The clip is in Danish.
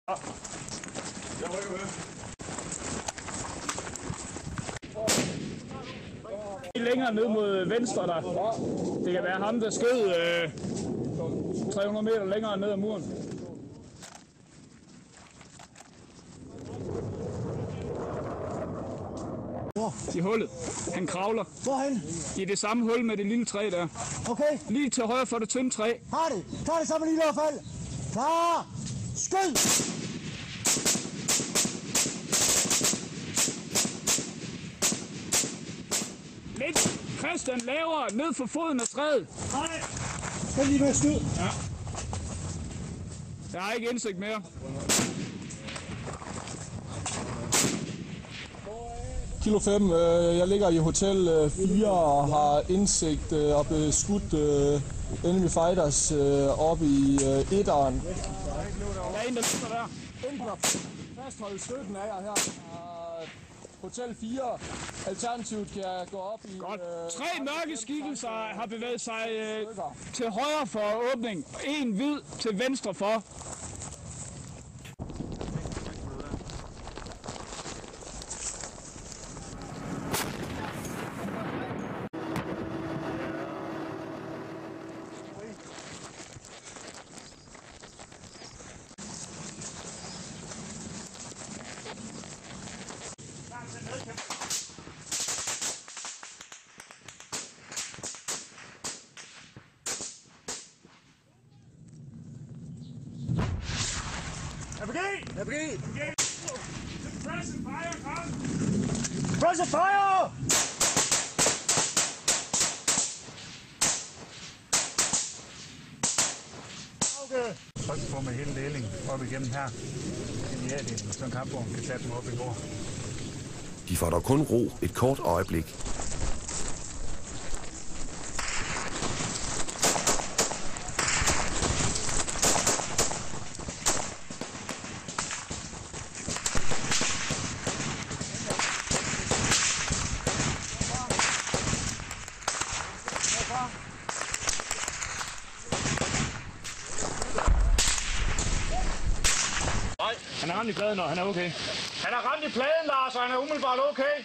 Jeg rykker med. Længere ned mod venstre der. Det kan være ham, der skød 300 meter længere ned ad muren. I hullet. Han kravler. Hvorhen? I det samme hul med det lille træ der. Okay. Lige til højre for det tynde træ. Har det. Tag det sammen i hvert fald. Klar. Skyd! Lidt. Christian lavere ned for foden af træet. Nej. Skal lige med skyd. Ja. Jeg har ikke indsigt mere. Kilo 5, jeg ligger i hotel 4 og har indsigt og blevet skudt enemy fighters oppe i etteren. Der er en, der ligger der. Ændre fastholde støtten af jer her. Hotel 4. Alternativt kan jeg gå op i... Godt. 3 mørke skikkelser har bevæget sig til højre for åbning. En hvid til venstre for. RPG! Press and fire, kom! Press and fire! Okay. Først får man hele delingen op igennem her. Ind i A-delen, og så en kampvogn kan tage dem op i går. De får dog kun ro et kort øjeblik. Han har ramt i pladen, og han er okay. Han har ramt i pladen, Lars, og han er umiddelbart okay.